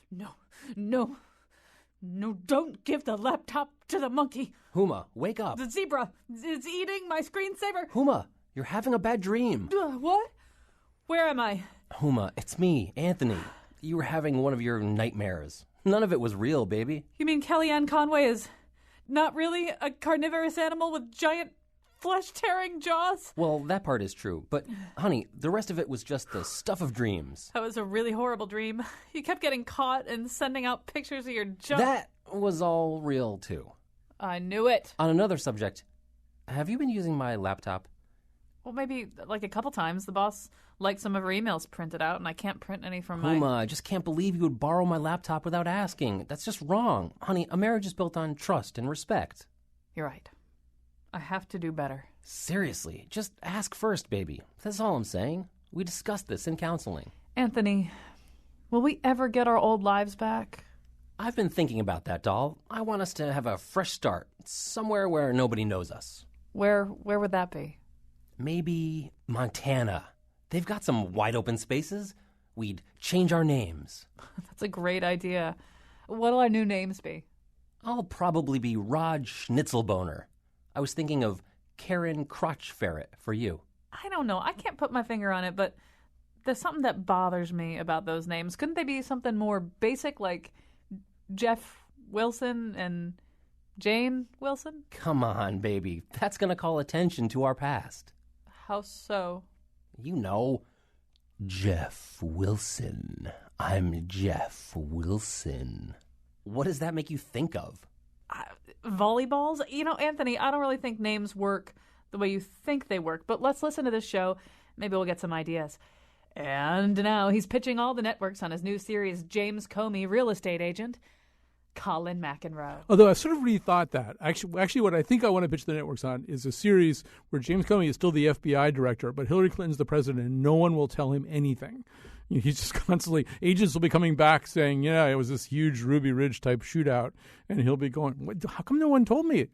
No, no, no, don't give the laptop to the monkey. Huma, wake up. The zebra is eating my screensaver. Huma, you're having a bad dream. What? Where am I? Huma, it's me, Anthony. You were having one of your nightmares. None of it was real, baby. You mean Kellyanne Conway is not really a carnivorous animal with giant flesh-tearing jaws? Well, that part is true. But, honey, the rest of it was just the stuff of dreams. That was a really horrible dream. You kept getting caught and sending out pictures of your junk. That was all real, too. I knew it. On another subject, have you been using my laptop? Well, maybe like a couple times. The boss liked some of her emails printed out, and I can't print any from my... Huma, I just can't believe you would borrow my laptop without asking. That's just wrong. Honey, a marriage is built on trust and respect. You're right. I have to do better. Seriously, just ask first, baby. That's all I'm saying. We discussed this in counseling. Anthony, will we ever get our old lives back? I've been thinking about that, doll. I want us to have a fresh start, somewhere where nobody knows us. Where would that be? Maybe Montana. They've got some wide-open spaces. We'd change our names. That's a great idea. What'll our new names be? I'll probably be Rod Schnitzelboner. I was thinking of Karen Crotch Ferret for you. I don't know. I can't put my finger on it, but there's something that bothers me about those names. Couldn't they be something more basic, like Jeff Wilson and Jane Wilson? Come on, baby. That's going to call attention to our past. How so? You know, Jeff Wilson. I'm Jeff Wilson. What does that make you think of? Volleyballs? You know, Anthony, I don't really think names work the way you think they work, but let's listen to this show. Maybe we'll get some ideas. And now he's pitching all the networks on his new series, James Comey, Real Estate Agent, Colin McEnroe. Although I sort of rethought that. Actually, what I think I want to pitch the networks on is a series where James Comey is still the FBI director, but Hillary Clinton's the president, and no one will tell him anything. He's just constantly, agents will be coming back saying, yeah, it was this huge Ruby Ridge type shootout. And he'll be going, how come no one told me?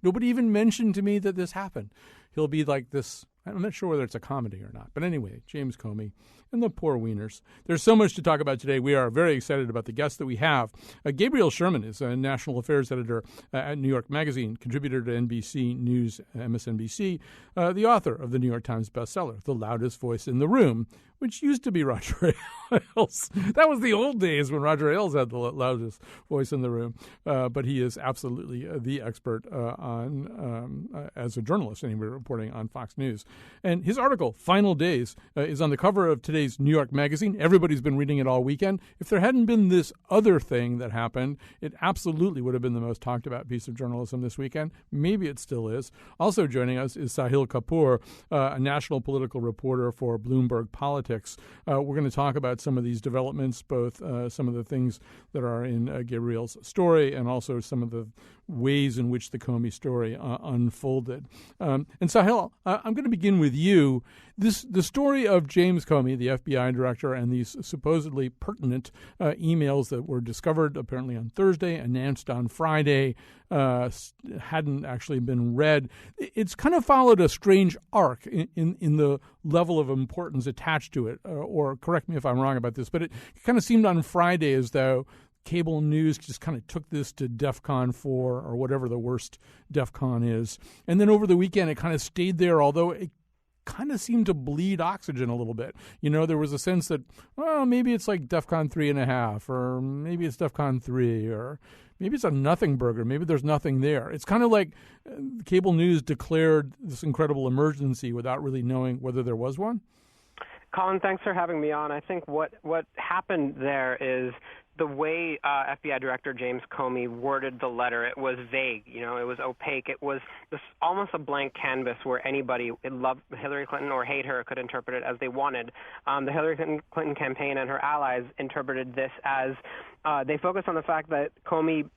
Nobody even mentioned to me that this happened. He'll be like this. I'm not sure whether it's a comedy or not. But anyway, James Comey and the poor wieners. There's so much to talk about today. We are very excited about the guests that we have. Gabriel Sherman is a national affairs editor at New York Magazine, contributor to NBC News, MSNBC, the author of the New York Times bestseller, The Loudest Voice in the Room, which used to be Roger Ailes. That was the old days when Roger Ailes had the loudest voice in the room. But he is absolutely the expert as a journalist, anyway, reporting on Fox News. And his article, Final Days, is on the cover of today's New York Magazine. Everybody's been reading it all weekend. If there hadn't been this other thing that happened, it absolutely would have been the most talked about piece of journalism this weekend. Maybe it still is. Also joining us is Sahil Kapoor, a national political reporter for Bloomberg Politics. We're going to talk about some of these developments, both some of the things that are in Gabriel's story and also some of the ways in which the Comey story unfolded. And Sahil, I'm going to begin with you. The story of James Comey, the FBI director, and these supposedly pertinent emails that were discovered apparently on Thursday, announced on Friday, hadn't actually been read. It's kind of followed a strange arc in the level of importance attached to it. Or correct me if I'm wrong about this, but it kind of seemed on Friday as though cable news just kind of took this to DEFCON 4 or whatever the worst DEFCON is. And then over the weekend, it kind of stayed there, although it kind of seemed to bleed oxygen a little bit. You know, there was a sense that, well, maybe it's like DEFCON 3.5, or maybe it's DEFCON 3, or maybe it's a nothing burger. Maybe there's nothing there. It's kind of like cable news declared this incredible emergency without really knowing whether there was one. Colin, thanks for having me on. I think what happened there is the way FBI Director James Comey worded the letter. It was vague, it was opaque. It was almost a blank canvas where anybody loved Hillary Clinton or hate her could interpret it as they wanted. The Hillary Clinton campaign and her allies interpreted this as they focused on the fact that Comey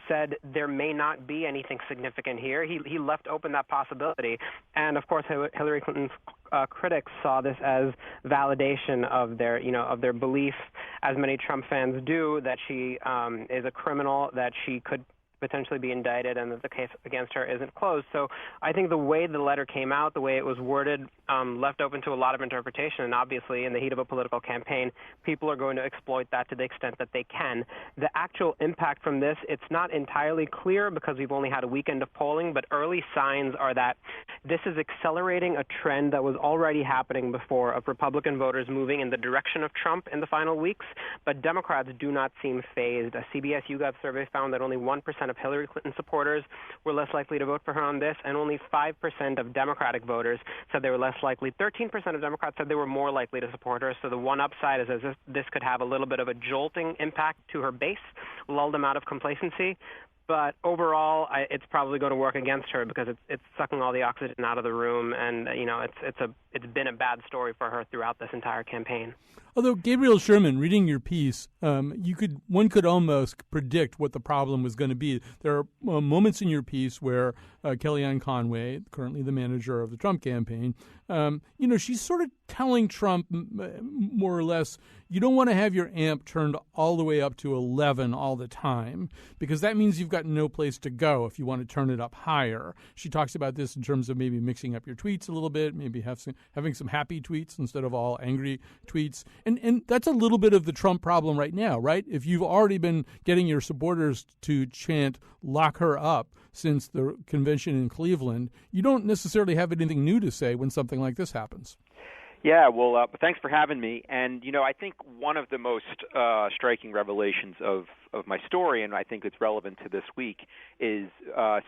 said there may not be anything significant here. He left open that possibility. And, of course, Hillary Clinton's critics saw this as validation of their belief, as many Trump fans do, that she is a criminal, that she could potentially be indicted and that the case against her isn't closed. So I think the way the letter came out, the way it was worded, left open to a lot of interpretation. And obviously, in the heat of a political campaign, people are going to exploit that to the extent that they can. The actual impact from this, it's not entirely clear because we've only had a weekend of polling, but early signs are that this is accelerating a trend that was already happening before of Republican voters moving in the direction of Trump in the final weeks. But Democrats do not seem phased. A CBS YouGov survey found that only 1% of Hillary Clinton supporters were less likely to vote for her on this, and only 5% of Democratic voters said they were less likely. 13% of Democrats said they were more likely to support her. So the one upside is as if this could have a little bit of a jolting impact to her base, lull them out of complacency. But overall, it's probably going to work against her because it's sucking all the oxygen out of the room, and it's been a bad story for her throughout this entire campaign. Although Gabriel Sherman, reading your piece, one could almost predict what the problem was going to be. There are moments in your piece where Kellyanne Conway, currently the manager of the Trump campaign, she's sort of telling Trump more or less, you don't want to have your amp turned all the way up to 11 all the time because that means you've got no place to go if you want to turn it up higher. She talks about this in terms of maybe mixing up your tweets a little bit, maybe having some happy tweets instead of all angry tweets. And that's a little bit of the Trump problem right now, right? If you've already been getting your supporters to chant, lock her up, since the convention in Cleveland, you don't necessarily have anything new to say when something like this happens. Yeah, well, thanks for having me. And, I think one of the most striking revelations of my story, and I think it's relevant to this week, is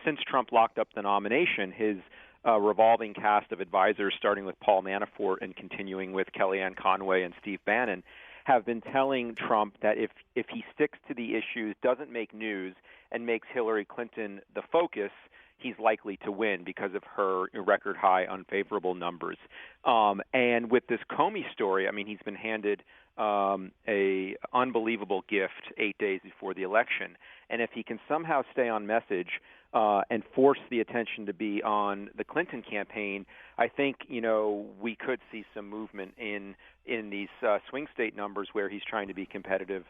since Trump locked up the nomination, his revolving cast of advisors, starting with Paul Manafort and continuing with Kellyanne Conway and Steve Bannon, have been telling Trump that if he sticks to the issues, doesn't make news, and makes Hillary Clinton the focus, he's likely to win because of her record-high unfavorable numbers. And with this Comey story, I mean, he's been handed a unbelievable gift 8 days before the election. And if he can somehow stay on message and force the attention to be on the Clinton campaign, I think, we could see some movement in these swing state numbers where he's trying to be competitive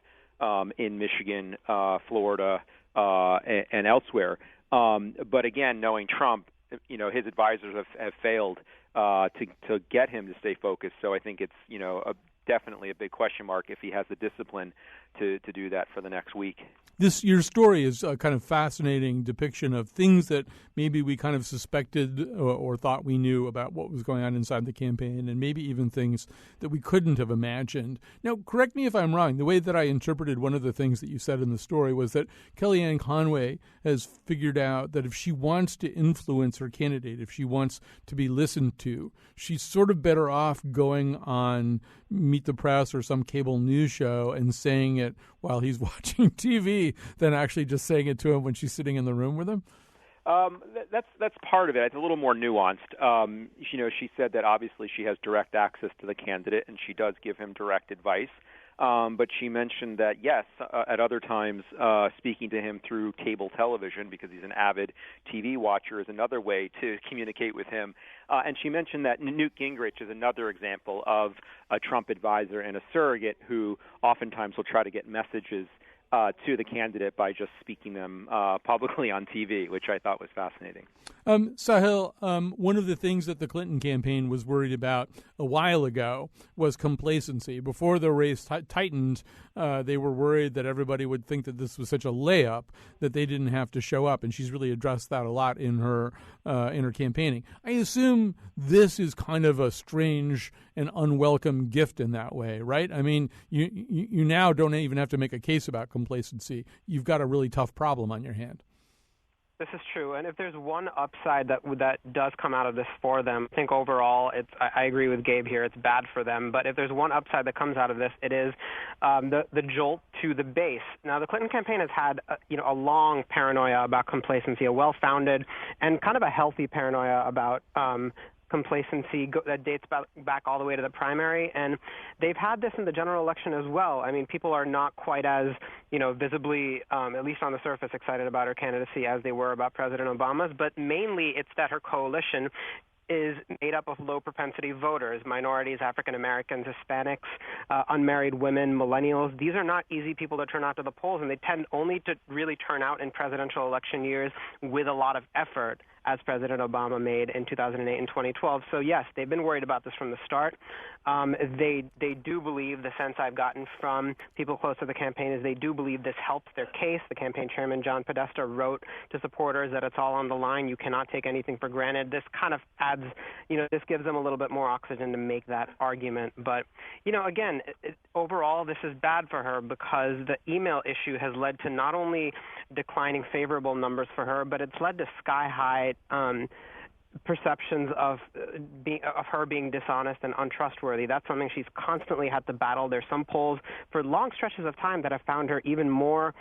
in Michigan, Florida, and elsewhere. But again, knowing Trump, his advisors have failed to get him to stay focused. So I think it's, definitely a big question mark if he has the discipline to do that for the next week. Your story is a kind of fascinating depiction of things that maybe we kind of suspected or thought we knew about what was going on inside the campaign, and maybe even things that we couldn't have imagined. Now, correct me if I'm wrong. The way that I interpreted one of the things that you said in the story was that Kellyanne Conway has figured out that if she wants to influence her candidate, if she wants to be listened to, she's sort of better off going on Meet the Press or some cable news show and saying it while he's watching TV than actually just saying it to him when she's sitting in the room with him? That's part of it. It's a little more nuanced. She said that obviously she has direct access to the candidate and she does give him direct advice. But she mentioned that, yes, at other times, speaking to him through cable television, because he's an avid TV watcher, is another way to communicate with him. And she mentioned that Newt Gingrich is another example of a Trump advisor and a surrogate who oftentimes will try to get messages to the candidate by just speaking them publicly on TV, which I thought was fascinating. Sahil, one of the things that the Clinton campaign was worried about a while ago was complacency. Before the race tightened, they were worried that everybody would think that this was such a layup that they didn't have to show up, and she's really addressed that a lot in her campaigning. I assume this is kind of a strange and unwelcome gift in that way, right? I mean, you now don't even have to make a case about complacency. You've got a really tough problem on your hand. This is true, and if there's one upside that does come out of this for them, I think overall, I agree with Gabe here, it's bad for them. But if there's one upside that comes out of this, it is the jolt to the base. Now, the Clinton campaign has had a long paranoia about complacency, a well-founded and kind of a healthy paranoia about complacency that dates back all the way to the primary, and they've had this in the general election as well. I mean, people are not quite as, visibly, at least on the surface, excited about her candidacy as they were about President Obama's, but mainly it's that her coalition is made up of low-propensity voters, minorities, African Americans, Hispanics, unmarried women, millennials. These are not easy people to turn out to the polls, and they tend only to really turn out in presidential election years with a lot of effort, as President Obama made in 2008 and 2012. So yes, they've been worried about this from the start. They do believe, the sense I've gotten from people close to the campaign is they do believe this helps their case. The campaign chairman, John Podesta, wrote to supporters that it's all on the line. You cannot take anything for granted. This kind of adds, this gives them a little bit more oxygen to make that argument. But, again, overall, this is bad for her because the email issue has led to not only declining favorable numbers for her, but it's led to sky-high perceptions of her being dishonest and untrustworthy. That's something she's constantly had to battle. There's some polls for long stretches of time that have found her even more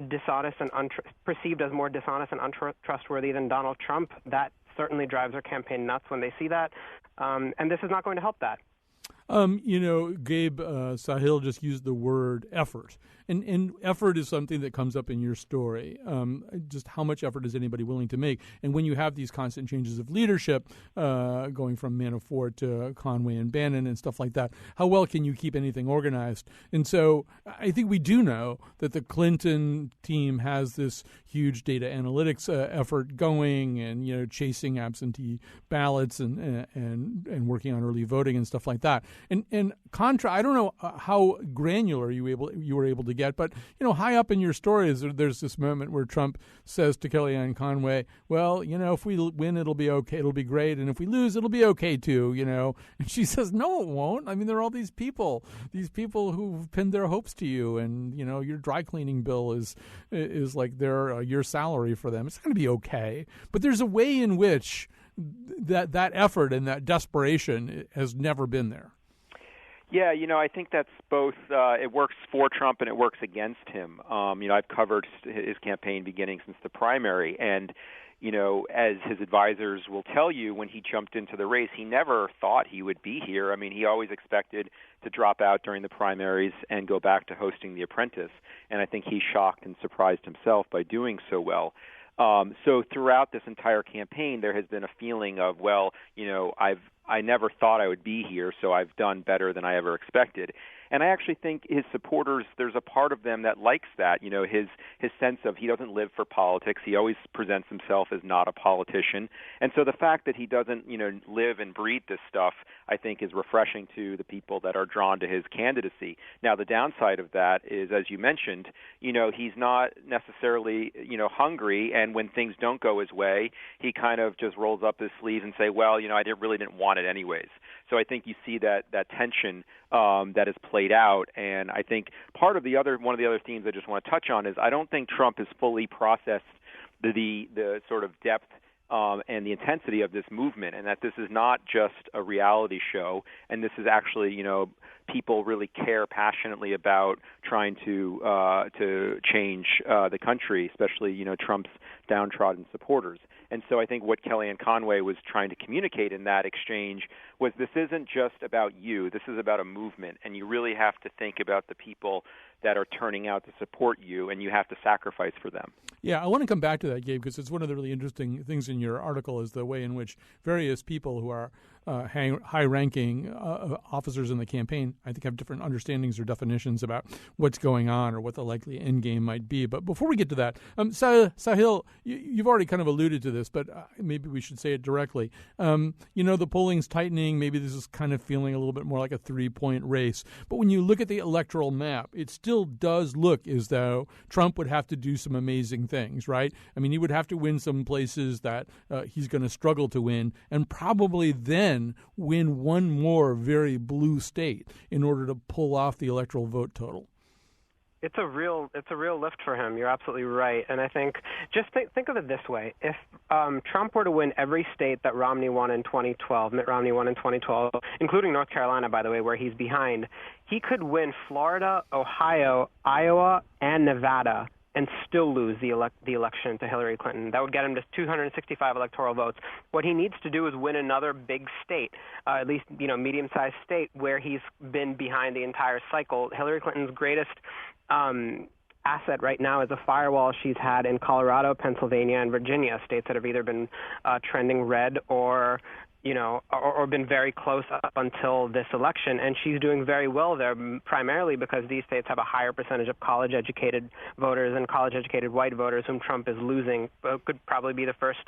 dishonest and perceived as more dishonest and untrustworthy than Donald Trump. That certainly drives her campaign nuts when they see that, and this is not going to help that. Gabe Sahil just used the word effort. And effort is something that comes up in your story. Just how much effort is anybody willing to make? And when you have these constant changes of leadership, going from Manafort to Conway and Bannon and stuff like that, how well can you keep anything organized? And so I think we do know that the Clinton team has this huge data analytics effort going and, chasing absentee ballots and working on early voting and stuff like that. And contra, I don't know how granular you were able to get, but high up in your story there's this moment where Trump says to Kellyanne Conway, "Well, if we win, it'll be okay, it'll be great, and if we lose, it'll be okay too." And she says, "No, it won't. I mean, there are all these people who've pinned their hopes to you, and your dry cleaning bill is like their your salary for them. It's going to be okay." But there's a way in which that effort and that desperation has never been there. Yeah, I think that's both. It works for Trump and it works against him. I've covered his campaign beginning since the primary, and as his advisors will tell you, when he jumped into the race, he never thought he would be here. I mean, he always expected to drop out during the primaries and go back to hosting The Apprentice, and I think he shocked and surprised himself by doing so well. So throughout this entire campaign, there has been a feeling of, I never thought I would be here, so I've done better than I ever expected. And I actually think his supporters, there's a part of them that likes that, his sense of he doesn't live for politics. He always presents himself as not a politician. And so the fact that he doesn't, live and breathe this stuff, I think is refreshing to the people that are drawn to his candidacy. Now, the downside of that is, as you mentioned, he's not necessarily, hungry, and when things don't go his way, he kind of just rolls up his sleeves and say, well, I really didn't want it anyways. So I think you see that tension that is played out, and I think one of the other themes I just want to touch on is I don't think Trump has fully processed the sort of depth and the intensity of this movement, and that this is not just a reality show, and this is actually, people really care passionately about trying to change the country, especially, Trump's downtrodden supporters. And so I think what Kellyanne Conway was trying to communicate in that exchange was this isn't just about you. This is about a movement, and you really have to think about the people that are turning out to support you, and you have to sacrifice for them. Yeah, I want to come back to that, Gabe, because it's one of the really interesting things in your article is the way in which various people who are high-ranking officers in the campaign, I think, have different understandings or definitions about what's going on or what the likely end game might be. But before we get to that, Sahil, you've already kind of alluded to this, but maybe we should say it directly. The polling's tightening. Maybe this is kind of feeling a little bit more like a 3-point race. But when you look at the electoral map, it still does look as though Trump would have to do some amazing things, right? I mean, he would have to win some places that he's going to struggle to win, and probably then win one more very blue state in order to pull off the electoral vote total. It's a real lift for him. You're absolutely right. And I think just think of it this way. If Trump were to win every state that Romney won in 2012, Mitt Romney won in 2012, including North Carolina, by the way, where he's behind, he could win Florida, Ohio, Iowa, and Nevada and still lose the election to Hillary Clinton. That would get him to 265 electoral votes. What he needs to do is win another big state, at least medium-sized state, where he's been behind the entire cycle. Hillary Clinton's greatest asset right now is a firewall she's had in Colorado, Pennsylvania, and Virginia, states that have either been trending red or or been very close up until this election, and she's doing very well there, primarily because these states have a higher percentage of college-educated voters and college-educated white voters whom Trump is losing. Would probably be the first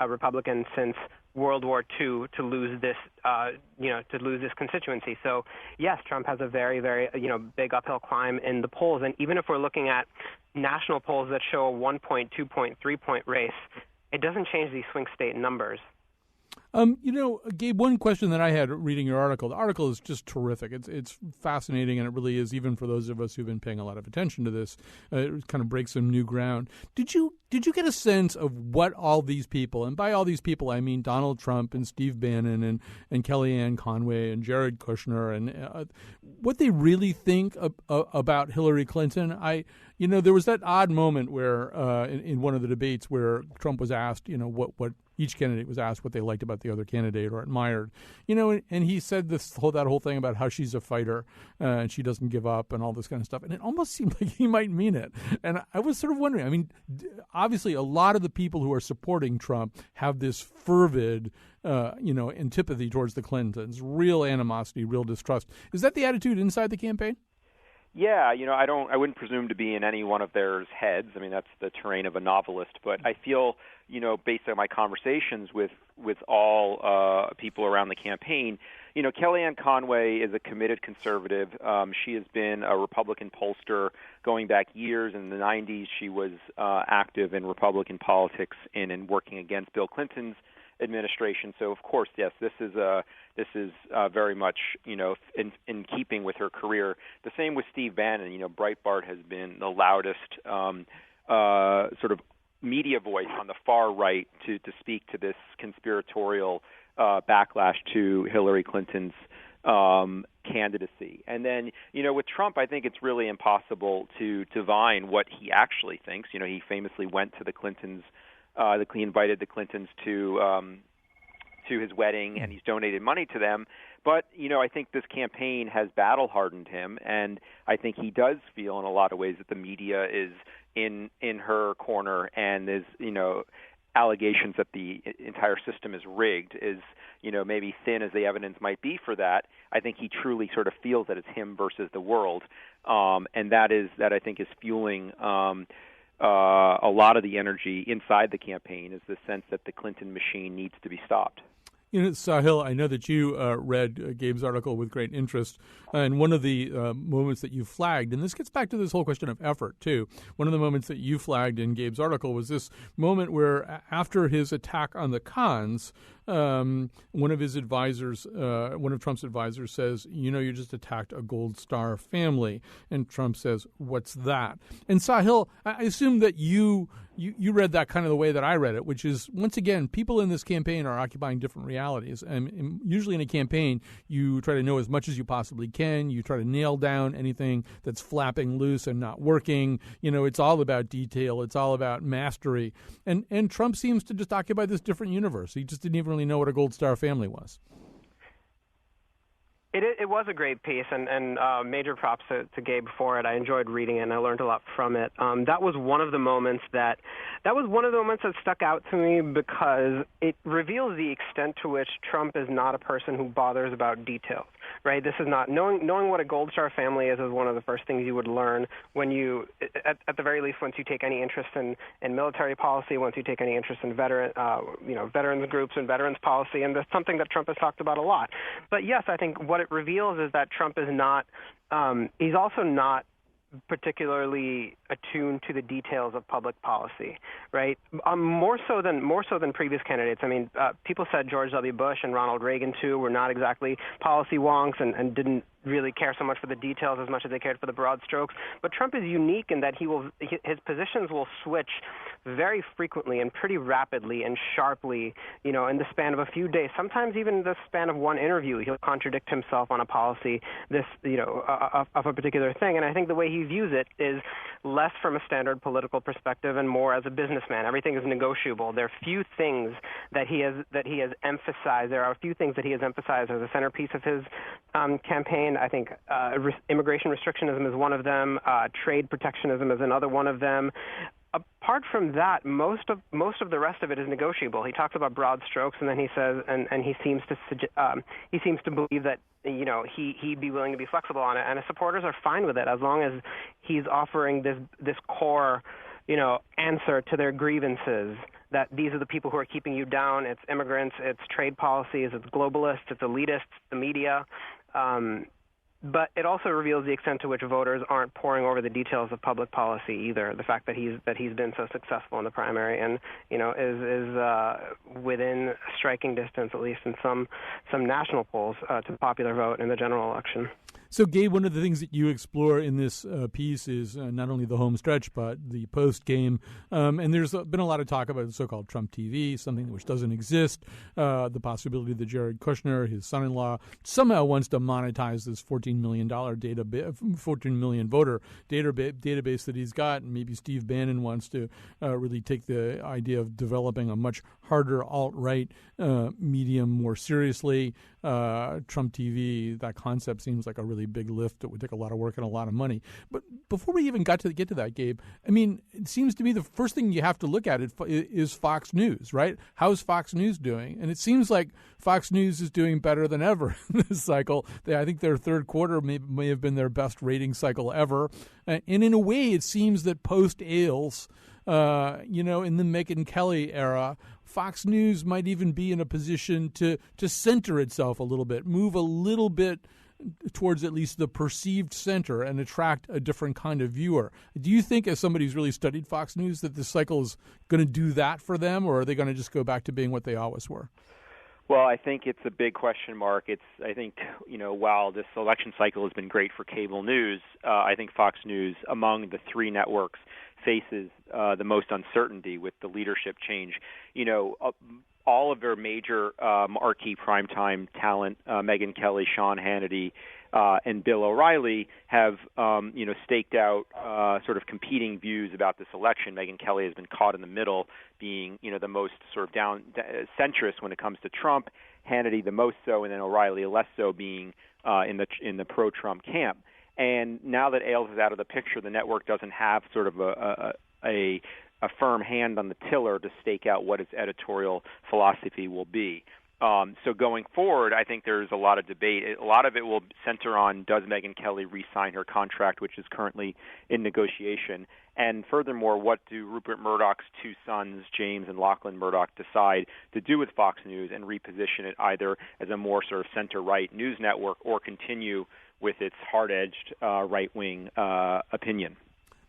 Republican since World War II to lose this, to lose this constituency. So yes, Trump has a very, very, big uphill climb in the polls, and even if we're looking at national polls that show a 1-point, 2-point, 3-point race, it doesn't change these swing state numbers. Gabe, one question that I had reading your article, the article is just terrific. It's fascinating, and it really is, even for those of us who've been paying a lot of attention to this. It kind of breaks some new ground. Did you get a sense of what all these people, and by all these people I mean Donald Trump and Steve Bannon and Kellyanne Conway and Jared Kushner, and what they really think about Hillary Clinton? There was that odd moment where in one of the debates where Trump was asked, what each candidate was asked what they liked about the other candidate or admired, and he said that whole thing about how she's a fighter and she doesn't give up and all this kind of stuff. And it almost seemed like he might mean it. And I was sort of wondering, I mean, obviously a lot of the people who are supporting Trump have this fervid, antipathy towards the Clintons, real animosity, real distrust. Is that the attitude inside the campaign? Yeah, I wouldn't presume to be in any one of their heads. I mean, that's the terrain of a novelist. But I feel, based on my conversations with all people around the campaign, Kellyanne Conway is a committed conservative. She has been a Republican pollster going back years. In the 90s, she was active in Republican politics and working against Bill Clinton's administration. So, of course, yes, this is very much, in keeping with her career. The same with Steve Bannon. Breitbart has been the loudest sort of media voice on the far right to speak to this conspiratorial backlash to Hillary Clinton's candidacy. And then, with Trump, I think it's really impossible to divine what he actually thinks. He famously went to the Clintons. He invited the Clintons to his wedding, and he's donated money to them. But, I think this campaign has battle-hardened him, and I think he does feel in a lot of ways that the media is in her corner, and there's, allegations that the entire system is rigged is, maybe thin as the evidence might be for that. I think he truly sort of feels that it's him versus the world, and that I think is fueling a lot of the energy inside the campaign, is the sense that the Clinton machine needs to be stopped. Sahil, I know that you read Gabe's article with great interest, and one of the moments that you flagged, and this gets back to this whole question of effort, too. One of the moments that you flagged in Gabe's article was this moment where, after his attack on the Khans, one of Trump's advisors says, you just attacked a Gold Star family. And Trump says, what's that? And Sahil, I assume that you read that kind of the way that I read it, which is, once again, people in this campaign are occupying different realities. And usually in a campaign, you try to know as much as you possibly can. You try to nail down anything that's flapping loose and not working. It's all about detail. It's all about mastery. And Trump seems to just occupy this different universe. He just didn't even really know what a Gold Star family was. It was a great piece, and major props to Gabe for it. I enjoyed reading it, and I learned a lot from it. That was one of the moments that stuck out to me, because it reveals the extent to which Trump is not a person who bothers about details. Right? This is not knowing what a Gold Star family is one of the first things you would learn when you, at the very least, once you take any interest in military policy, once you take any interest in veterans groups and veterans policy, and that's something that Trump has talked about a lot. But yes, I think what it reveals is that Trump is not. He's also not particularly attuned to the details of public policy, right? More so than previous candidates. I mean, people said George W. Bush and Ronald Reagan too were not exactly policy wonks and didn't really care so much for the details as much as they cared for the broad strokes. But Trump is unique in that his positions will switch very frequently and pretty rapidly and sharply, in the span of a few days. Sometimes even the span of one interview, he'll contradict himself on a policy, of a particular thing. And I think the way he views it is less from a standard political perspective and more as a businessman. Everything is negotiable. There are few things that he has emphasized. There are a few things that he has emphasized as a centerpiece of his campaign. I think immigration restrictionism is one of them. Trade protectionism is another one of them. apart from that, most of the rest of it is negotiable. He talks about broad strokes, and then he says, and he seems to believe that he'd be willing to be flexible on it, and his supporters are fine with it as long as he's offering this core answer to their grievances, that these are the people who are keeping you down. It's immigrants, it's trade policies, it's globalists, it's elitists, the media. But it also reveals the extent to which voters aren't poring over the details of public policy either. The fact that he's been so successful in the primary and is within striking distance, at least in some national polls, to the popular vote in the general election. So, Gabe, one of the things that you explore in this piece is not only the home stretch, but the post-game. And there's been a lot of talk about the so-called Trump TV, something which doesn't exist, the possibility that Jared Kushner, his son-in-law, somehow wants to monetize this $14 million 14 million voter database that he's got. And maybe Steve Bannon wants to really take the idea of developing a much harder alt-right medium more seriously. Trump TV, that concept seems like a really big lift that would take a lot of work and a lot of money. But before we even get to that, Gabe, I mean, it seems to me the first thing you have to look at is Fox News, right? How's Fox News doing? And it seems like Fox News is doing better than ever in this cycle. I think their third quarter may have been their best rating cycle ever. And in a way, it seems that post-Ailes, in the Megyn Kelly era, Fox News might even be in a position to center itself a little bit, move a little bit towards at least the perceived center and attract a different kind of viewer. Do you think, as somebody who's really studied Fox News, that this cycle is going to do that for them, or are they going to just go back to being what they always were? Well, I think it's a big question mark. I think, while this election cycle has been great for cable news, I think Fox News, among the three networks, faces the most uncertainty with the leadership change. All of their major marquee primetime talent, Megyn Kelly, Sean Hannity, and Bill O'Reilly, have staked out sort of competing views about this election. Megyn Kelly has been caught in the middle, being the most sort of centrist when it comes to Trump. Hannity the most so, and then O'Reilly less so, being in the pro-Trump camp. And now that Ailes is out of the picture, the network doesn't have sort of a firm hand on the tiller to stake out what its editorial philosophy will be. So going forward, I think there's a lot of debate. A lot of it will center on, does Megyn Kelly re-sign her contract, which is currently in negotiation? And furthermore, what do Rupert Murdoch's two sons, James and Lachlan Murdoch, decide to do with Fox News and reposition it either as a more sort of center-right news network or continue with its hard-edged right-wing opinion?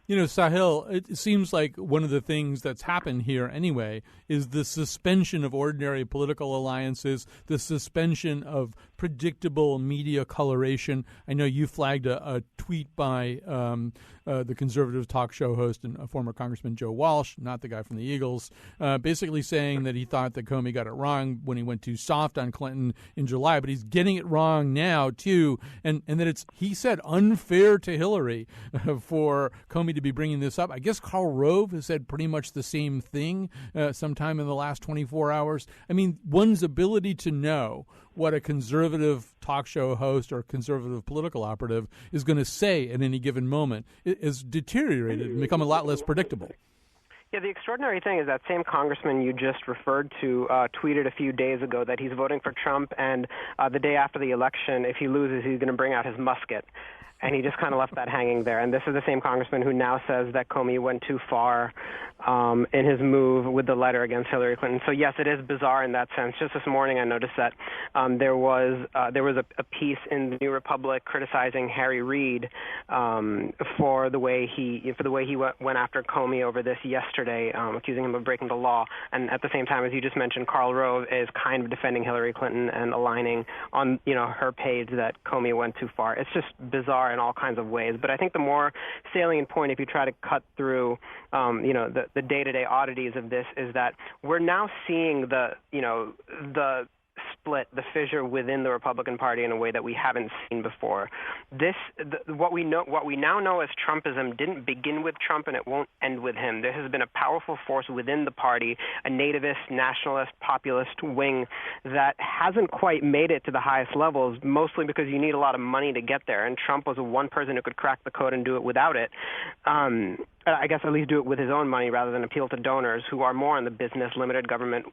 Sahil, it seems like one of the things that's happened here anyway is the suspension of ordinary political alliances, the suspension of predictable media coloration. I know you flagged a tweet by the conservative talk show host and former Congressman Joe Walsh, not the guy from the Eagles, basically saying that he thought that Comey got it wrong when he went too soft on Clinton in July, but he's getting it wrong now too, and that it's, he said, unfair to Hillary for Comey to be bringing this up. I guess Karl Rove has said pretty much the same thing sometime in the last 24 hours. I mean, one's ability to know what a conservative talk show host or conservative political operative is going to say at any given moment is deteriorated and become a lot less predictable. Yeah, the extraordinary thing is that same congressman you just referred to tweeted a few days ago that he's voting for Trump, and the day after the election, if he loses, he's going to bring out his musket. And he just kind of left that hanging there. And this is the same congressman who now says that Comey went too far in his move with the letter against Hillary Clinton. So, yes, it is bizarre in that sense. Just this morning I noticed that there was a piece in the New Republic criticizing Harry Reid for the way he went after Comey over this yesterday, accusing him of breaking the law. And at the same time, as you just mentioned, Karl Rove is kind of defending Hillary Clinton and aligning on her page that Comey went too far. It's just bizarre in all kinds of ways. But I think the more salient point, if you try to cut through, the day-to-day oddities of this, is that we're now seeing the split, the fissure within the Republican Party in a way that we haven't seen before. What we now know as Trumpism didn't begin with Trump, and it won't end with him. There has been a powerful force within the party, a nativist, nationalist, populist wing that hasn't quite made it to the highest levels, mostly because you need a lot of money to get there, and Trump was one person who could crack the code and do it without it. I guess at least do it with his own money rather than appeal to donors who are more on the business, limited government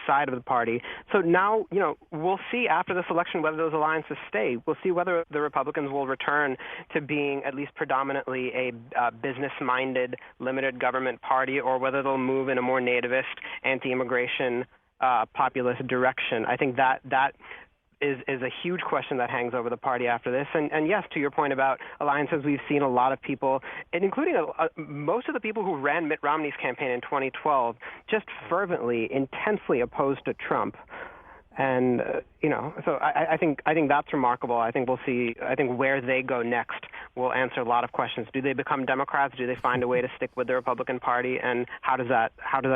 side of the party. So now, we'll see after this election whether those alliances stay. We'll see whether the Republicans will return to being at least predominantly a business-minded, limited government party, or whether they'll move in a more nativist, anti-immigration, populist direction. I think that is a huge question that hangs over the party after this. And yes, to your point about alliances, we've seen a lot of people, and including most of the people who ran Mitt Romney's campaign in 2012, just fervently, intensely opposed to Trump. And so I think that's remarkable. I think we'll see. I think where they go next will answer a lot of questions. Do they become Democrats? Do they find a way to stick with the Republican Party? And how does that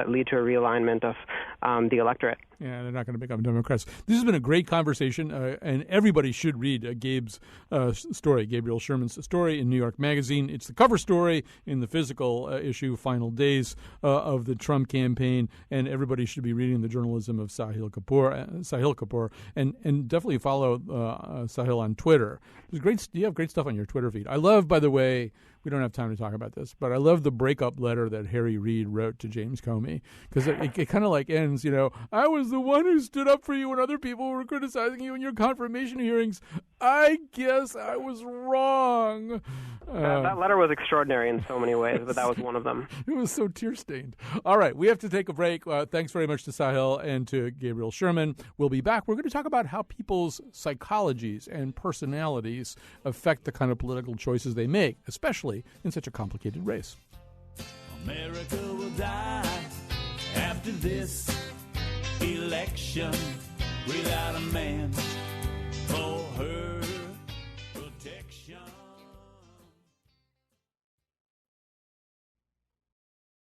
lead to a realignment of the electorate? Yeah, they're not going to become Democrats. This has been a great conversation, and everybody should read Gabe's story, Gabriel Sherman's story in New York Magazine. It's the cover story in the physical issue, Final Days of the Trump campaign, and everybody should be reading the journalism of Sahil Kapoor, and definitely follow Sahil on Twitter. You have great stuff on your Twitter feed. I love, by the way, we don't have time to talk about this, but I love the breakup letter that Harry Reid wrote to James Comey, because it kind of like ends, I was the one who stood up for you when other people were criticizing you in your confirmation hearings. I guess I was wrong. That letter was extraordinary in so many ways, but that was one of them. It was so tear-stained. All right, we have to take a break. Thanks very much to Sahil and to Gabriel Sherman. We'll be back. We're going to talk about how people's psychologies and personalities affect the kind of political choices they make, especially in such a complicated race. America will die after this election without a man for her protection.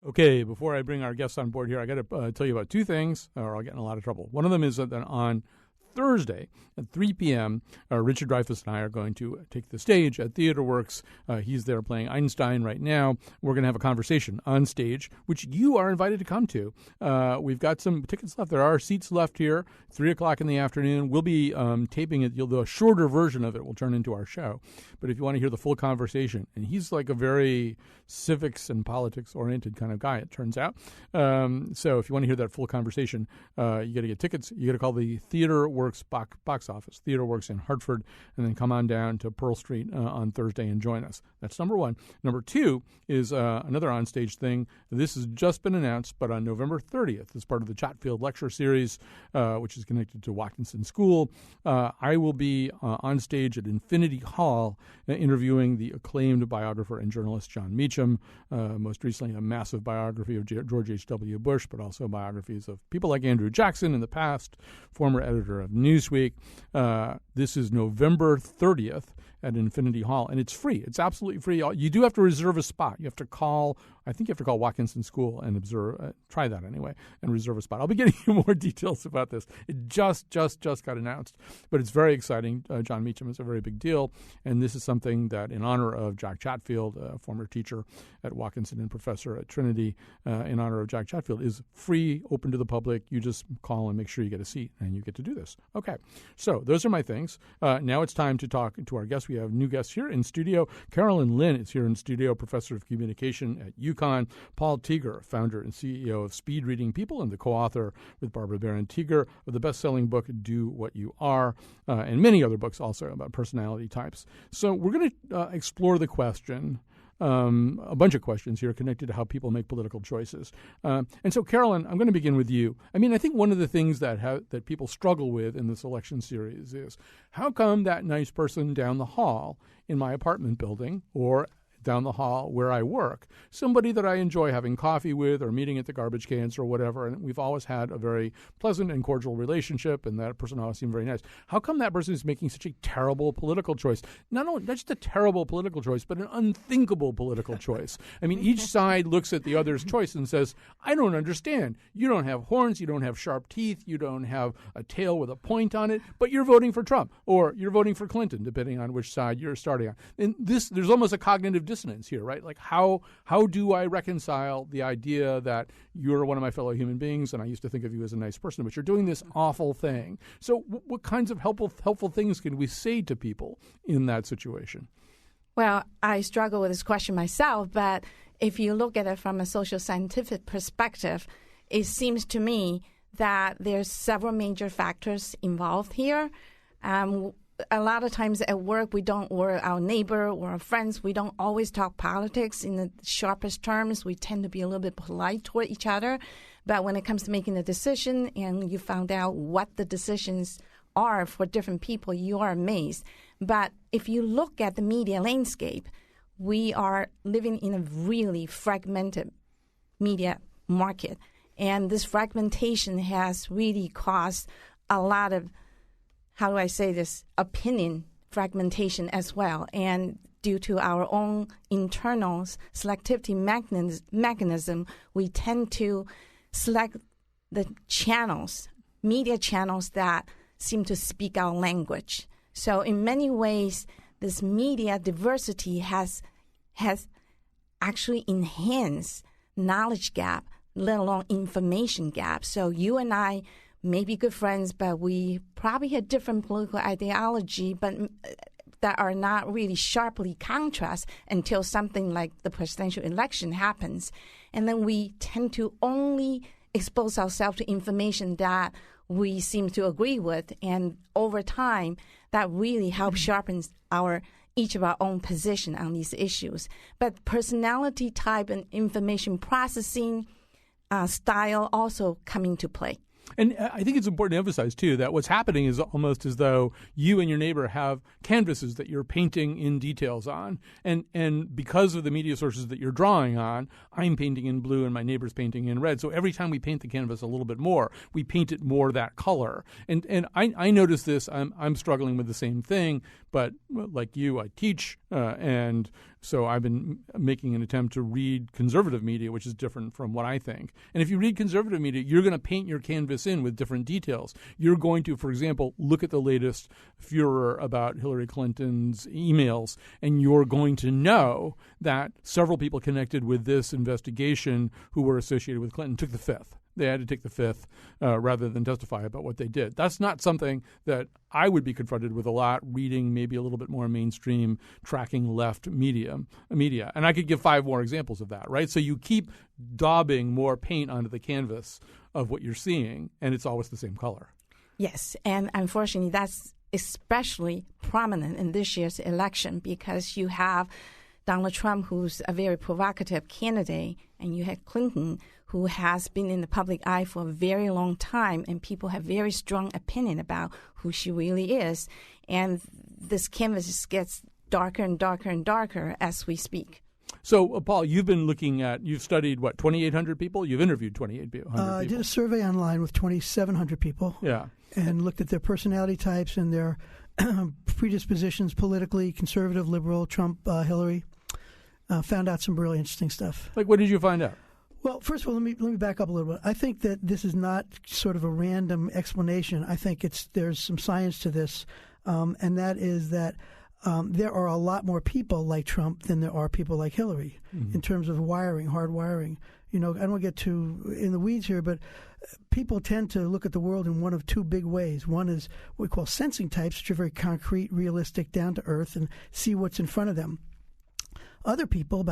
Okay, before I bring our guests on board here, I got to tell you about two things, or I'll get in a lot of trouble. One of them is that on Thursday at 3 p.m., Richard Dreyfuss and I are going to take the stage at Theater Works. He's there playing Einstein right now. We're going to have a conversation on stage, which you are invited to come to. We've got some tickets left. There are seats left here, 3 o'clock in the afternoon. We'll be taping it. The shorter version of it will turn into our show. But if you want to hear the full conversation, and he's like a very civics and politics-oriented kind of guy, it turns out. So if you want to hear that full conversation, you got to get tickets. You got to call the Theater Works box office, Theater Works in Hartford, and then come on down to Pearl Street on Thursday and join us. That's number one. Number two is another onstage thing. This has just been announced, but on November 30th, as part of the Chatfield Lecture Series, which is connected to Watkinson School, I will be on stage at Infinity Hall interviewing the acclaimed biographer and journalist John Meacham, most recently a massive biography of George H.W. Bush, but also biographies of people like Andrew Jackson in the past, former editor of Newsweek. This is November 30th at Infinity Hall, and it's free. It's absolutely free. You do have to reserve a spot. You have to call, I think you have to call Watkinson School and try that anyway, and reserve a spot. I'll be getting you more details about this. It just got announced, but it's very exciting. John Meacham is a very big deal, and this is something that, in honor of Jack Chatfield, a former teacher at Watkinson and professor at Trinity, in honor of Jack Chatfield, is free, open to the public. You just call and make sure you get a seat, and you get to do this. Okay, so those are my things. Now it's time to talk to our guests. We have new guests here in studio. Carolyn Lynn is here in studio, professor of communication at UConn. Paul Teager, founder and CEO of Speed Reading People and the co-author with Barbara Barron Teager of the best-selling book Do What You Are, and many other books also about personality types. So we're going to explore the question, a bunch of questions here connected to how people make political choices. And so, Carolyn, I'm going to begin with you. I mean, I think one of the things that people struggle with in this election series is, how come that nice person down the hall in my apartment building or down the hall where I work, somebody that I enjoy having coffee with or meeting at the garbage cans or whatever, and we've always had a very pleasant and cordial relationship, and that person always seemed very nice. How come that person is making such a terrible political choice? Not just a terrible political choice, but an unthinkable political choice. I mean, each side looks at the other's choice and says, I don't understand. You don't have horns, you don't have sharp teeth, you don't have a tail with a point on it, but you're voting for Trump, or you're voting for Clinton, depending on which side you're starting on. And there's almost a cognitive dissonance here, right? Like, how do I reconcile the idea that you're one of my fellow human beings and I used to think of you as a nice person, but you're doing this awful thing? So what kinds of helpful things can we say to people in that situation? Well, I struggle with this question myself, but if you look at it from a social scientific perspective, it seems to me that there's several major factors involved here. A lot of times at work, or our neighbor or our friends, we don't always talk politics in the sharpest terms. We tend to be a little bit polite toward each other. But when it comes to making a decision and you found out what the decisions are for different people, you are amazed. But if you look at the media landscape, we are living in a really fragmented media market. And this fragmentation has really caused a lot of, how do I say this, opinion fragmentation as well. And due to our own internal selectivity mechanism, we tend to select the channels, media channels that seem to speak our language. So in many ways, this media diversity has actually enhanced knowledge gap, let alone information gap. So you and I may be good friends, but we probably have different political ideology, but that are not really sharply contrast until something like the presidential election happens. And then we tend to only expose ourselves to information that we seem to agree with. And over time, that really helps sharpen each of our own position on these issues. But personality type and information processing style also come into play. And I think it's important to emphasize, too, that what's happening is almost as though you and your neighbor have canvases that you're painting in details on. And because of the media sources that you're drawing on, I'm painting in blue and my neighbor's painting in red. So every time we paint the canvas a little bit more, we paint it more that color. And I notice this. I'm struggling with the same thing. But like you, I teach, and so I've been making an attempt to read conservative media, which is different from what I think. And if you read conservative media, you're going to paint your canvas in with different details. You're going to, for example, look at the latest furor about Hillary Clinton's emails, and you're going to know that several people connected with this investigation who were associated with Clinton took the fifth. They had to take the fifth rather than testify about what they did. That's not something that I would be confronted with a lot, reading maybe a little bit more mainstream, tracking left media. And I could give 5 more examples of that, right? So you keep daubing more paint onto the canvas of what you're seeing, and it's always the same color. Yes, and unfortunately, that's especially prominent in this year's election because you have Donald Trump, who's a very provocative candidate, and you had Clinton, who has been in the public eye for a very long time, and people have very strong opinion about who she really is. And this canvas just gets darker and darker and darker as we speak. So, Paul, you've studied, 2,800 people? You've interviewed 2,800 people. I did a survey online with 2,700 people. Yeah. And looked at their personality types and their predispositions politically, conservative, liberal, Trump, Hillary. Found out some really interesting stuff. Like, what did you find out? Well, first of all, let me back up a little bit. I think that this is not sort of a random explanation. I think there's some science to this, and that is that there are a lot more people like Trump than there are people like Hillary in terms of hard wiring. I don't want to get too in the weeds here, but people tend to look at the world in one of 2 big ways. One is what we call sensing types, which are very concrete, realistic, down to earth, and see what's in front of them. Other people,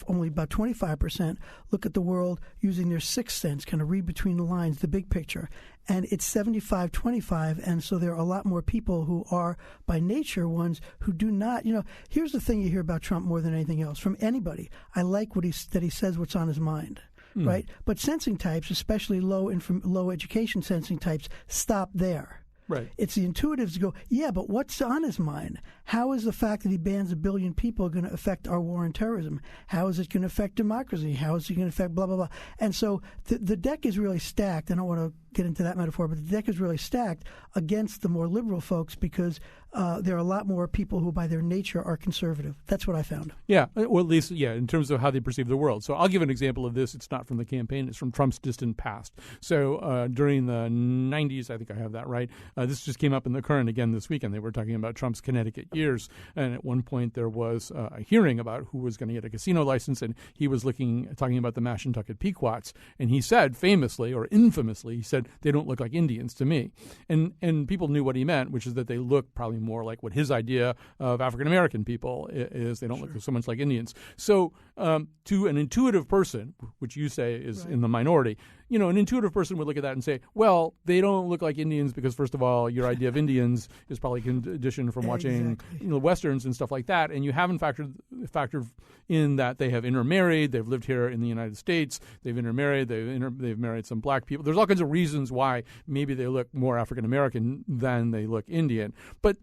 only about 25%, look at the world using their sixth sense, kind of read between the lines, the big picture. And it's 75-25, and so there are a lot more people who are, by nature, ones who do not, here's the thing you hear about Trump more than anything else, from anybody. I like that he says what's on his mind, right? But sensing types, especially low education sensing types, stop there. Right. It's the intuitives to go, yeah, but what's on his mind? How is the fact that he bans 1 billion people going to affect our war on terrorism? How is it going to affect democracy? How is it going to affect blah, blah, blah? And so the deck is really stacked. I don't want to get into that metaphor, but the deck is really stacked against the more liberal folks because there are a lot more people who by their nature are conservative. That's what I found. Yeah, or at least, in terms of how they perceive the world. So I'll give an example of this. It's not from the campaign. It's from Trump's distant past. So during the 90s, I think I have that right, this just came up in The Current again this weekend. They were talking about Trump's Connecticut years. And at one point there was a hearing about who was going to get a casino license. And he was talking about the Mashantucket Pequots. And he said famously or infamously, he said, said, they don't look like Indians to me. And people knew what he meant, which is that they look probably more like what his idea of African-American people is. They don't look so much like Indians. So to an intuitive person, which you say is in the minority, an intuitive person would look at that and say, well, they don't look like Indians because, first of all, your idea of Indians is probably conditioned from watching Westerns and stuff like that, and you haven't factored in that they have intermarried, they've lived here in the United States, they've intermarried, they've married some black people. There's all kinds of reasons why maybe they look more African-American than they look Indian. But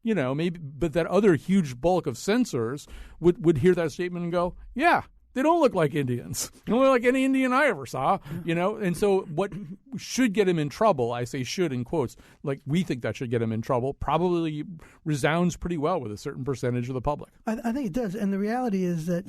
but that other huge bulk of censors would hear that statement and go, yeah, they don't look like Indians. They don't look like any Indian I ever saw, And so what should get him in trouble, I say should in quotes, like we think that should get him in trouble, probably resounds pretty well with a certain percentage of the public. I think it does. And the reality is that,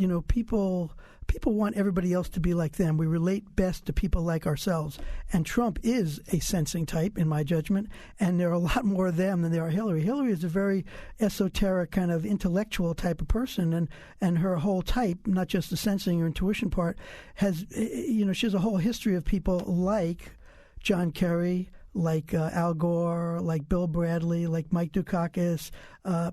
people want everybody else to be like them. We relate best to people like ourselves. And Trump is a sensing type, in my judgment, and there are a lot more of them than there are Hillary. Hillary is a very esoteric kind of intellectual type of person, and her whole type, not just the sensing or intuition part, has, she has a whole history of people like John Kerry, like Al Gore, like Bill Bradley, like Mike Dukakis,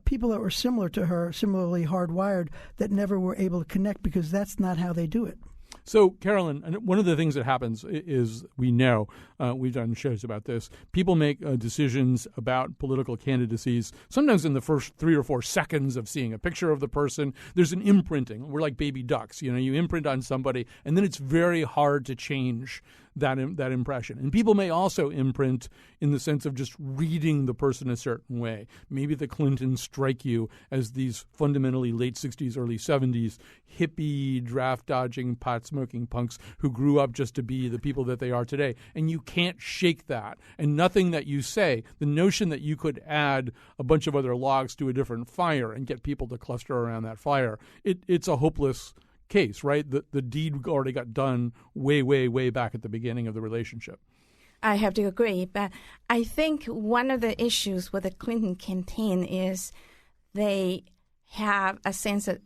people that were similar to her, similarly hardwired, that never were able to connect because that's not how they do it. So, Carolyn, one of the things that happens is we know, we've done shows about this, people make decisions about political candidacies sometimes in the first 3 or 4 seconds of seeing a picture of the person. There's an imprinting. We're like baby ducks. You imprint on somebody, and then it's very hard to change that impression. And people may also imprint in the sense of just reading the person a certain way. Maybe the Clintons strike you as these fundamentally late 60s, early 70s hippie, draft-dodging, pot-smoking punks who grew up just to be the people that they are today. And you can't shake that. And nothing that you say, the notion that you could add a bunch of other logs to a different fire and get people to cluster around that fire, it's a hopeless case, right? The deed already got done way, way, way back at the beginning of the relationship. I have to agree, but I think one of the issues with the Clinton campaign is they have a sense of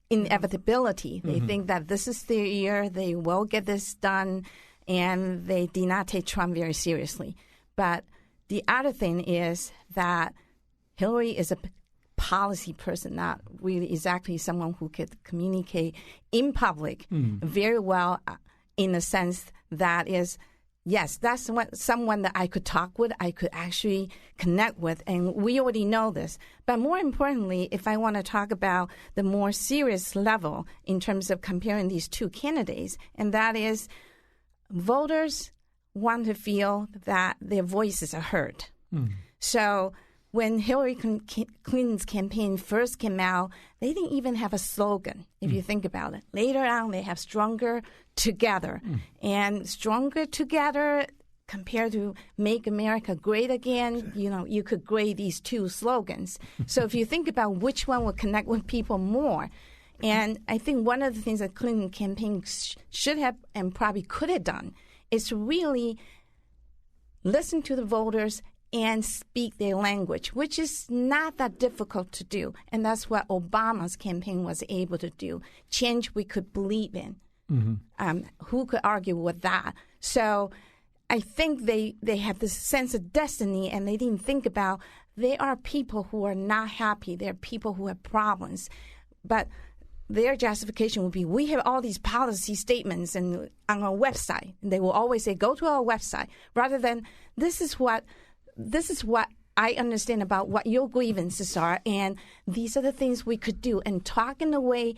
inevitability. They think that this is their year, they will get this done, and they did not take Trump very seriously. But the other thing is that Hillary is a policy person, not really exactly someone who could communicate in public very well in the sense that is, yes, that's someone that I could talk with, I could actually connect with, and we already know this. But more importantly, if I want to talk about the more serious level in terms of comparing these two candidates, and that is voters want to feel that their voices are heard. So when Hillary Clinton's campaign first came out, they didn't even have a slogan, if you think about it. Later on, they have Stronger Together. And Stronger Together compared to Make America Great Again, you could grade these two slogans. So if you think about which one will connect with people more, and I think one of the things that Clinton campaign should have and probably could have done is to really listen to the voters and speak their language, which is not that difficult to do. And that's what Obama's campaign was able to do. Change we could believe in. Who could argue with that? So I think they have this sense of destiny, and they didn't think about there are people who are not happy. There are people who have problems. But their justification would be, we have all these policy statements on our website. And they will always say, go to our website, rather than this is what I understand about what your grievances are, and these are the things we could do, and talk in a way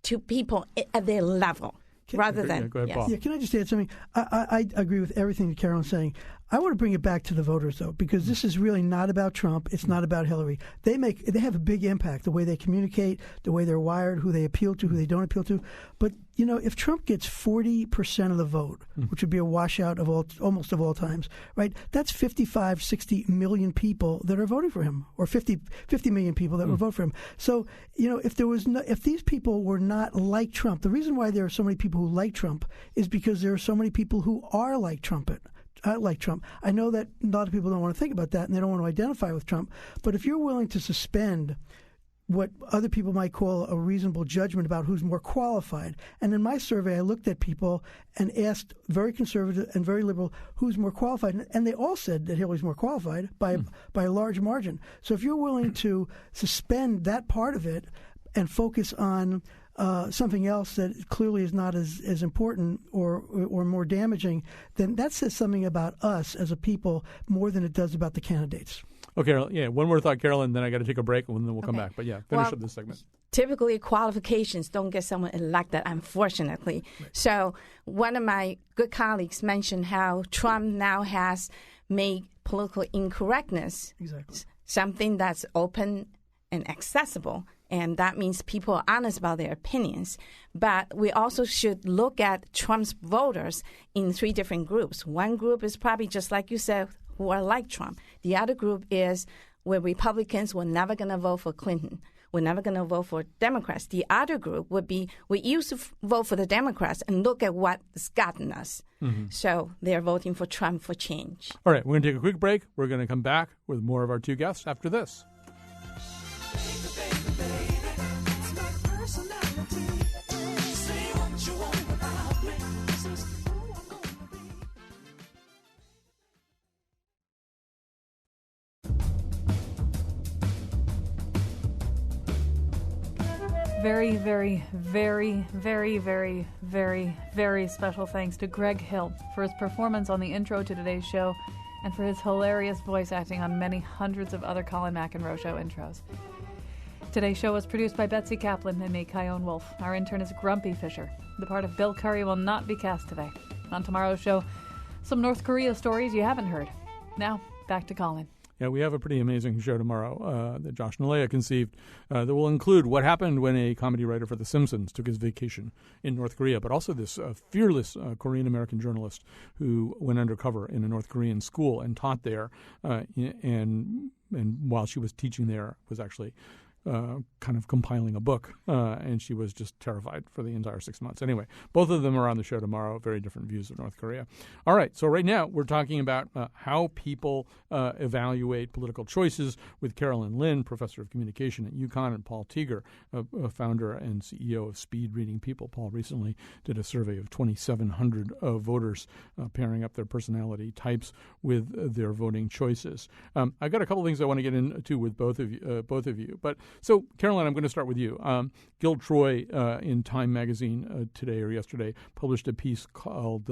to people at their level, rather than. Go ahead, Paul. Yeah, can I just add something? I agree with everything that Carolyn's saying. I want to bring it back to the voters, though, because this is really not about Trump. It's not about Hillary. They have a big impact, the way they communicate, the way they're wired, who they appeal to, who they don't appeal to. But, if Trump gets 40% of the vote, which would be a washout of almost all times, right, that's 55, 60 million people that are voting for him, or 50 million people that will vote for him. So, if these people were not like Trump, the reason why there are so many people who like Trump is because there are so many people who are like Trump. I know that a lot of people don't want to think about that, and they don't want to identify with Trump. But if you're willing to suspend what other people might call a reasonable judgment about who's more qualified. And in my survey, I looked at people and asked very conservative and very liberal who's more qualified, and they all said that Hillary's more qualified by a large margin. So if you're willing to suspend that part of it and focus on something else that clearly is not as important or more damaging, then that says something about us as a people more than it does about the candidates. Okay, one more thought, Carolyn, then I got to take a break, and then we'll come back. But finish up this segment. Typically, qualifications don't get someone elected, unfortunately. Right. So one of my good colleagues mentioned how Trump now has made political incorrectness something that's open and accessible. And that means people are honest about their opinions. But we also should look at Trump's voters in 3 different groups. One group is probably just like you said, who are like Trump. The other group is where Republicans were never going to vote for Clinton. We're never going to vote for Democrats. The other group would be we used to vote for the Democrats and look at what's gotten us. Mm-hmm. So they're voting for Trump for change. All right, we're going to take a quick break. We're going to come back with more of our 2 guests after this. Very, very, very, very, very, very, very special thanks to Greg Hill for his performance on the intro to today's show and for his hilarious voice acting on many hundreds of other Colin McEnroe show intros. Today's show was produced by Betsy Kaplan and me, Kyone Wolf. Our intern is Grumpy Fisher. The part of Bill Curry will not be cast today. On tomorrow's show, some North Korea stories you haven't heard. Now, back to Colin. Yeah, we have a pretty amazing show tomorrow that Josh Nalea conceived that will include what happened when a comedy writer for The Simpsons took his vacation in North Korea, but also this fearless Korean-American journalist who went undercover in a North Korean school and taught there, and while she was teaching there was actually kind of compiling a book, and she was just terrified for the entire 6 months. Anyway, both of them are on the show tomorrow, very different views of North Korea. All right, so right now we're talking about how people evaluate political choices with Carolyn Lin, professor of communication at UConn, and Paul Teager, founder and CEO of Speed Reading People. Paul recently did a survey of 2,700 voters pairing up their personality types with their voting choices. I've got a couple things I want to get into with both of you, but so, Caroline, I'm going to start with you. Gil Troy in Time magazine today or yesterday published a piece called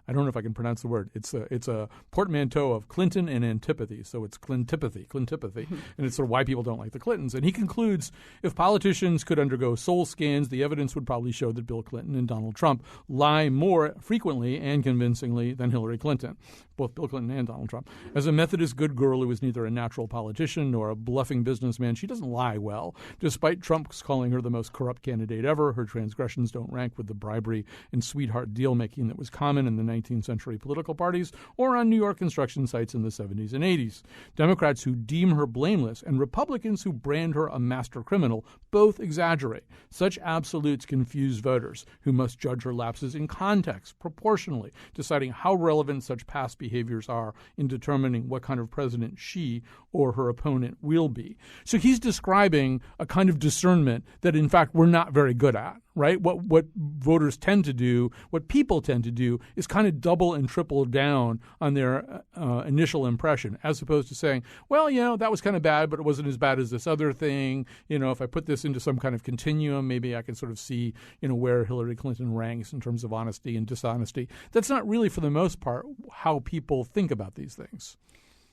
I don't know if I can pronounce the word. It's a portmanteau of Clinton and antipathy. So it's Clintipathy, and it's sort of why people don't like the Clintons. And he concludes, if politicians could undergo soul scans, the evidence would probably show that Bill Clinton and Donald Trump lie more frequently and convincingly than Hillary Clinton, both Bill Clinton and Donald Trump. As a Methodist good girl who is neither a natural politician nor a bluffing businessman, she doesn't lie well. Despite Trump's calling her the most corrupt candidate ever, her transgressions don't rank with the bribery and sweetheart deal-making that was common in the 19th century political parties or on New York construction sites in the 70s and 80s. Democrats who deem her blameless and Republicans who brand her a master criminal both exaggerate. Such absolutes confuse voters who must judge her lapses in context, proportionally, deciding how relevant such past behaviors are in determining what kind of president she or her opponent will be. So he's describing a kind of discernment that, in fact, we're not very good at, right? What voters tend to do, what people tend to do, is kind of double and triple down on their initial impression, as opposed to saying, well, that was kind of bad, but it wasn't as bad as this other thing. If I put this into some kind of continuum, maybe I can sort of see, where Hillary Clinton ranks in terms of honesty and dishonesty. That's not really, for the most part, how people think about these things.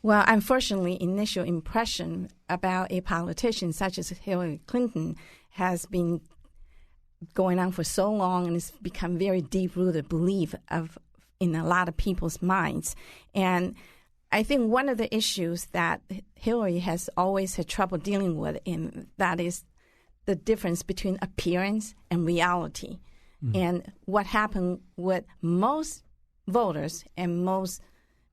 Well, unfortunately, initial impression about a politician such as Hillary Clinton has been going on for so long, and it's become very deep-rooted belief in a lot of people's minds. And I think one of the issues that Hillary has always had trouble dealing with, and that is the difference between appearance and reality. Mm-hmm. And what happened with most voters and most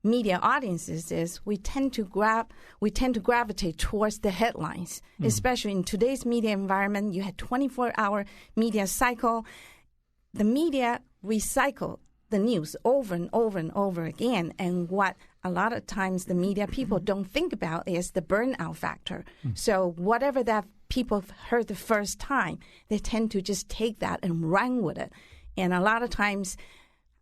media audiences is we tend to gravitate towards the headlines, especially in today's media environment. You had 24-hour media cycle. The media recycle the news over and over and over again. And what a lot of times the media people don't think about is the burnout factor. So whatever that people heard the first time, they tend to just take that and run with it. And a lot of times,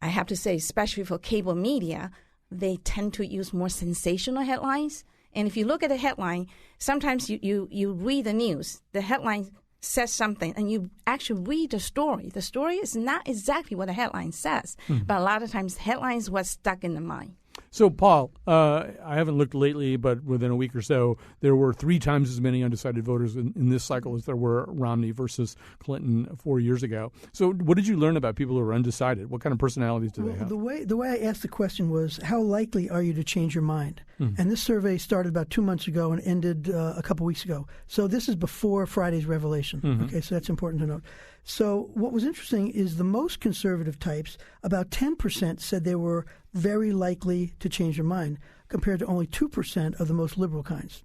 I have to say, especially for cable media, they tend to use more sensational headlines. And if you look at the headline, sometimes you read the news, the headline says something, and you actually read the story. The story is not exactly what the headline says, but a lot of times the headline is what's stuck in the mind. So, Paul, I haven't looked lately, but within a week or so, there were 3 times as many undecided voters in this cycle as there were Romney versus Clinton 4 years ago. So what did you learn about people who are undecided? What kind of personalities do they have? The way I asked the question was, how likely are you to change your mind? And this survey started about 2 months ago and ended a couple weeks ago. So this is before Friday's revelation. Okay, so that's important to note. So what was interesting is the most conservative types, about 10% said they were very likely to change their mind, compared to only 2% of the most liberal kinds.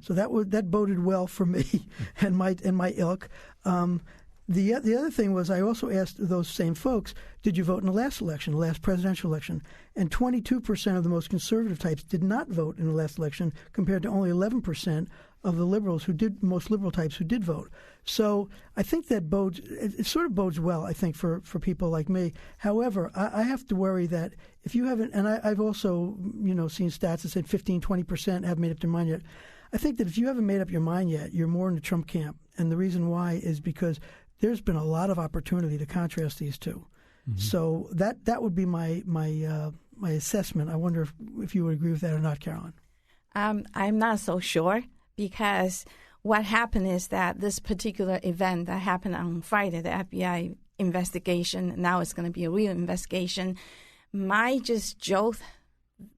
So that boded well for me and my ilk. The other thing was I also asked those same folks, did you vote in the last election, the last presidential election? And 22% of the most conservative types did not vote in the last election, compared to only 11% of the liberals most liberal types who did vote. So I think that it sort of bodes well, I think, for people like me. However, I have to worry that if you haven't, and I've also, seen stats that said 15, 20% haven't made up their mind yet. I think that if you haven't made up your mind yet, you're more in the Trump camp. And the reason why is because there's been a lot of opportunity to contrast these two. So that would be my assessment. I wonder if you would agree with that or not, Caroline. I'm not so sure, because what happened is that this particular event that happened on Friday, the FBI investigation, now it's going to be a real investigation, might just jolt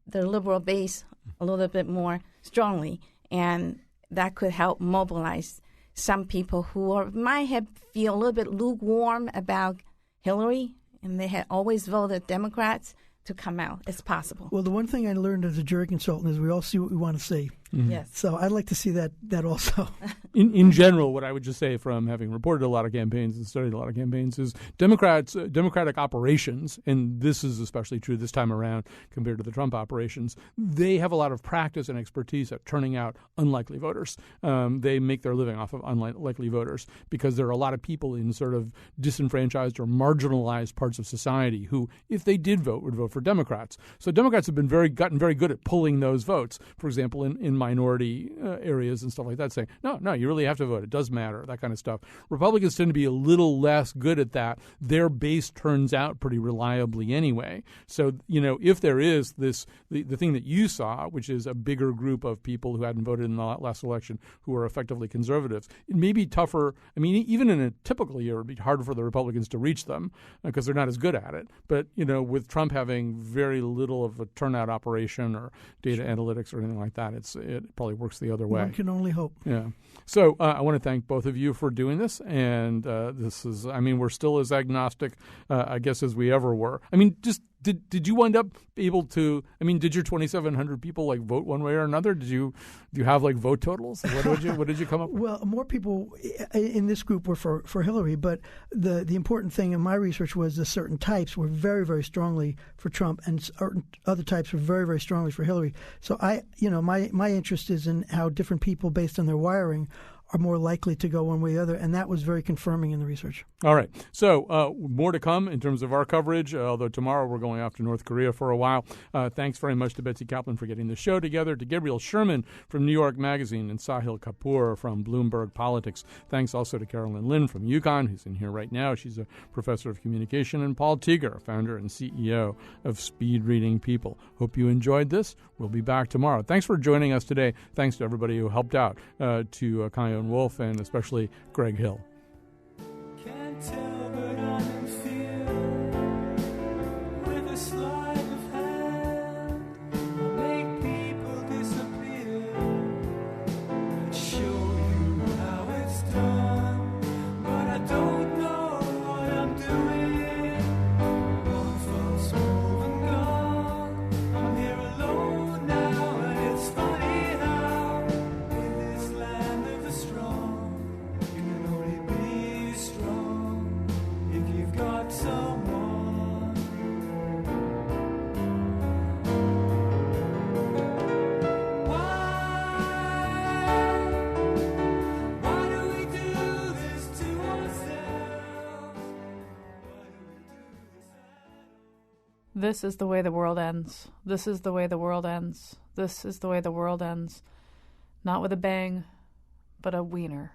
the liberal base a little bit more strongly, and that could help mobilize some people who might have feel a little bit lukewarm about Hillary, and they had always voted Democrats, to come out. It's possible. Well, the one thing I learned as a jury consultant is we all see what we want to see. Yes. So I'd like to see that also. In general, what I would just say, from having reported a lot of campaigns and studied a lot of campaigns, is Democratic operations, and this is especially true this time around compared to the Trump operations, they have a lot of practice and expertise at turning out unlikely voters. They make their living off of unlikely voters, because there are a lot of people in sort of disenfranchised or marginalized parts of society who, if they did vote, would vote for Democrats. So Democrats have gotten very good at pulling those votes. For example, in minority areas and stuff like that, saying, no, you really have to vote. It does matter, that kind of stuff. Republicans tend to be a little less good at that. Their base turns out pretty reliably anyway. So, if there is the thing that you saw, which is a bigger group of people who hadn't voted in the last election who are effectively conservatives, it may be tougher. I mean, even in a typical year, it would be harder for the Republicans to reach them because they're not as good at it. But, with Trump having very little of a turnout operation or data analytics or anything like that, it probably works the other way. One can only hope. Yeah. So I want to thank both of you for doing this. And this is, we're still as agnostic, I guess, as we ever were. Did you wind up able to? Did your 2,700 people vote one way or another? Do you have vote totals? What did you come up with? Well, more people in this group were for Hillary, but the important thing in my research was that certain types were very, very strongly for Trump, and other types were very, very strongly for Hillary. So my interest is in how different people, based on their wiring, are more likely to go one way or the other, and that was very confirming in the research. All right. So more to come in terms of our coverage, although tomorrow we're going off to North Korea for a while. Thanks very much to Betsy Kaplan for getting the show together, to Gabriel Sherman from New York Magazine, and Sahil Kapoor from Bloomberg Politics. Thanks also to Carolyn Lin from UConn, who's in here right now. She's a professor of communication, and Paul Teager, founder and CEO of Speed Reading People. Hope you enjoyed this. We'll be back tomorrow. Thanks for joining us today. Thanks to everybody who helped out, to Kayon Wolf, and especially Greg Hill. Can't tell, but I'm in fear. With a sleight of hand, I'll make people disappear. I'd show you how it's done, but I don't know what I'm doing. One false move and gone. I'm here alone now, and it's funny how in this land of the strong, you can only be This is the way the world ends. This is the way the world ends. This is the way the world ends. Not with a bang, but a wiener.